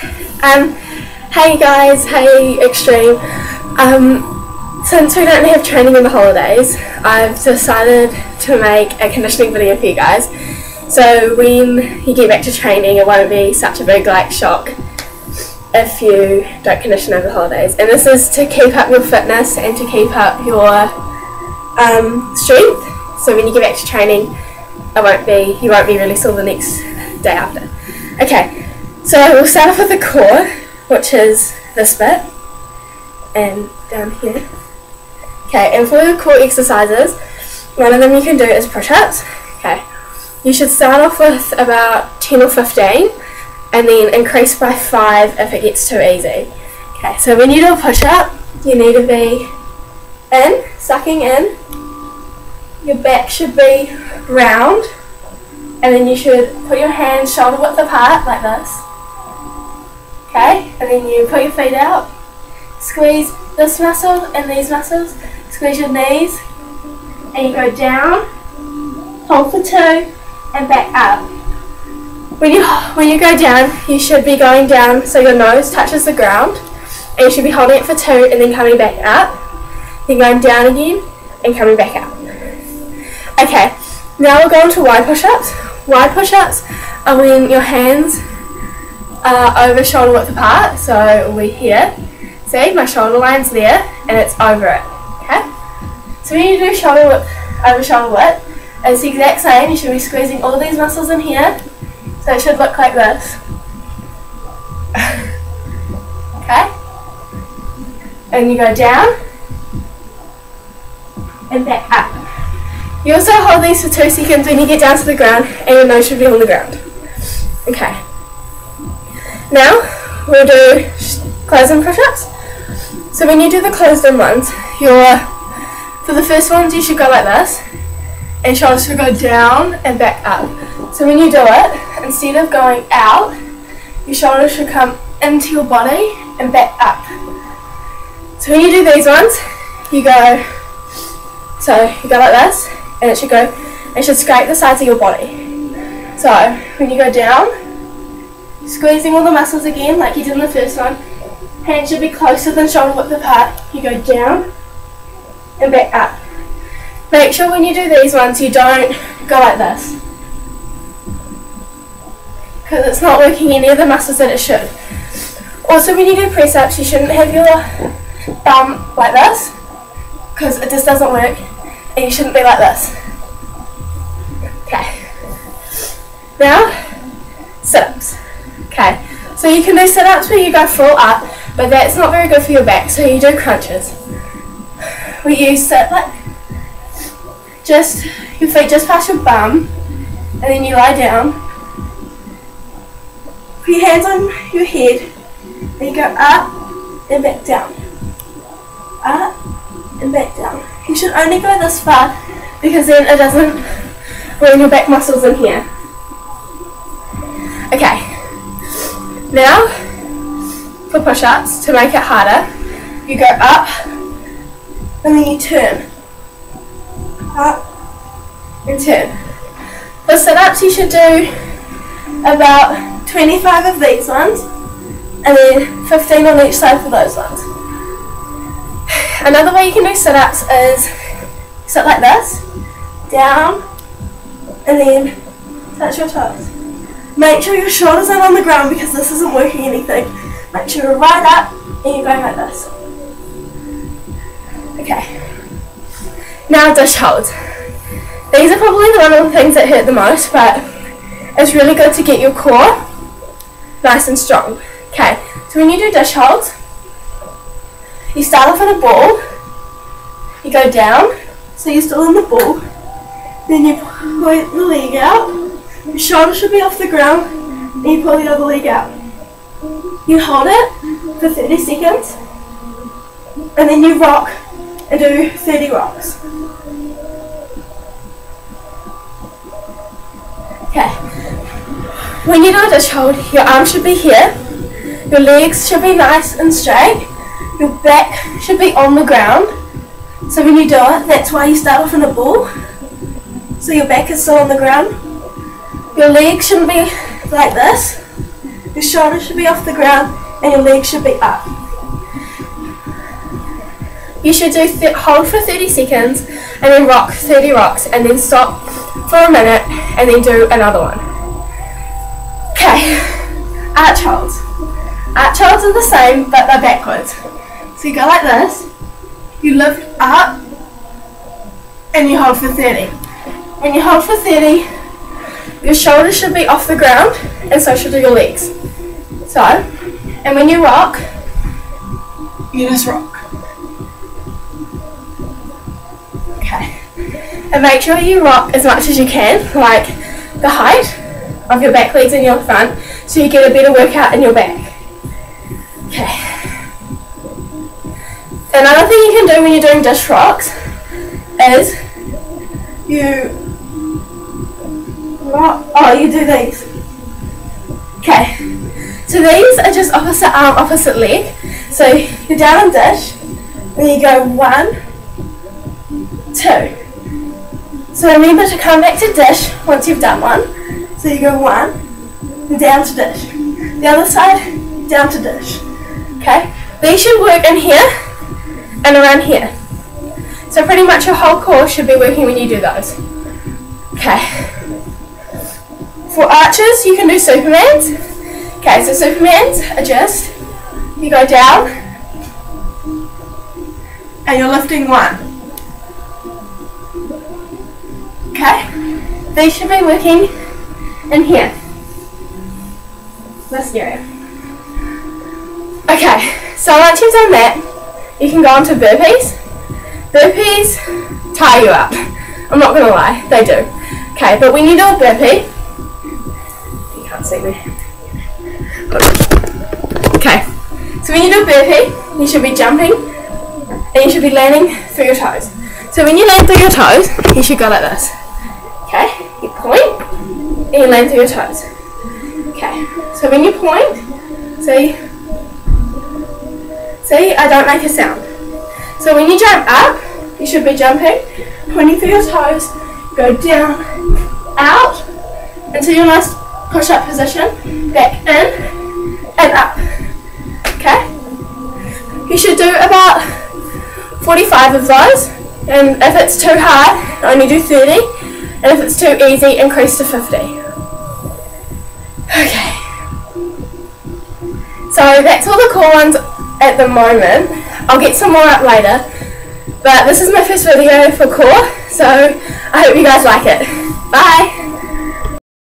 Hey guys, hey Xtreme. Since we don't have training in the holidays, I've decided to make a conditioning video for you guys. So when you get back to training, it won't be such a big shock if you don't condition over the holidays. And this is to keep up your fitness and to keep up your strength. So when you get back to training, you won't be really sore the next day after. Okay, so we'll start off with the core, which is this bit and down here. Okay, and for your core exercises, one of them you can do is push-ups. Okay, you should start off with about 10 or 15 and then increase by 5 if it gets too easy. Okay, so when you do a push-up, you need to be sucking in. Your back should be round, and then you should put your hands shoulder width apart like this. Okay, and then you put your feet out, squeeze this muscle and these muscles, squeeze your knees, and you go down, hold for 2, and back up. When you go down, you should be going down so your nose touches the ground, and you should be holding it for 2 and then coming back up, then going down again and coming back up. Okay, now we'll go on to wide push-ups. Wide push-ups are when your hands are over shoulder width apart, so we're here. See, my shoulder line's there and it's over it. Okay? So when you do shoulder width over shoulder width, it's the exact same. You should be squeezing all these muscles in here. So it should look like this. Okay? And you go down and back up. You also hold these for 2 seconds when you get down to the ground, and your nose should be on the ground. Okay. Now we'll do closed-in push-ups. So when you do the closed-in ones, for the first ones you should go like this, and shoulders should go down and back up. So when you do it, instead of going out, your shoulders should come into your body and back up. So when you do these ones, you go like this, and it should scrape the sides of your body. So when you go down, squeezing all the muscles again like you did in the first one, hands should be closer than shoulder width apart. You go down and back up. Make sure when you do these ones you don't go like this, because it's not working any of the muscles that it should. Also when you do press ups, you shouldn't have your bum like this, because it just doesn't work, and you shouldn't be like this. Okay. Now, sit-ups. Okay, so you can do sit-ups where you go full up, but that's not very good for your back, so you do crunches. Where you sit like just your feet just past your bum, and then you lie down. Put your hands on your head, and you go up and back down. Up and back down. You should only go this far, because then it doesn't ruin your back muscles in here. Okay. Now, for push-ups, to make it harder, you go up and then you turn. Up and turn. For sit-ups, you should do about 25 of these ones and then 15 on each side for those ones. Another way you can do sit-ups is sit like this, down, and then touch your toes. Make sure your shoulders aren't on the ground, because this isn't working anything. Make sure you're right up and you're going like this. Okay. Now dish holds. These are probably one of the things that hurt the most, but it's really good to get your core nice and strong. Okay, so when you do dish holds, you start off in a ball, you go down, so you're still in the ball, then you point the leg out, your shoulder should be off the ground, and you pull the other leg out. You hold it for 30 seconds, and then you rock and do 30 rocks. Okay. When you do a dish hold, your arms should be here, your legs should be nice and straight, your back should be on the ground. So when you do it, that's why you start off in a ball, so your back is still on the ground. Your legs shouldn't be like this, Your shoulders should be off the ground and your legs should be up. You should do hold for 30 seconds and then rock 30 rocks and then stop for a minute and then do another one. Okay, arch holds. Arch holds are the same but they're backwards. So you go like this, you lift up and you hold for 30. When you hold for 30, your shoulders should be off the ground and so should your legs. So, and when you rock, you just rock. Okay. And make sure you rock as much as you can, like the height of your back legs and your front, so you get a better workout in your back. Okay. Another thing you can do when you're doing dish rocks is you do these. Okay. So these are just opposite arm, opposite leg. So you're down on dish, then you go 1, 2. So remember to come back to dish once you've done one. So you go 1, and down to dish. The other side, down to dish. Okay? These should work in here and around here. So pretty much your whole core should be working when you do those. Okay. For arches, you can do Supermans. Okay, so Supermans are just, you go down, and you're lifting 1. Okay? These should be working in here. This area. Okay, so once you've done that, you can go on to burpees. Burpees tire you up. I'm not going to lie, they do. Okay, but when you do a burpee, you can't see me. Okay, so when you do a burpee, you should be jumping and you should be landing through your toes. So when you land through your toes, you should go like this. Okay, you point and you land through your toes. Okay, so when you point, see I don't make a sound. So when you jump up, you should be jumping, pointing through your toes, go down, out, into your nice push-up position, back in, and up. Okay? You should do about 45 of those, and if it's too hard, only do 30, and if it's too easy, increase to 50. Okay. So that's all the core ones at the moment. I'll get some more up later, but this is my first video for core, so I hope you guys like it. Bye!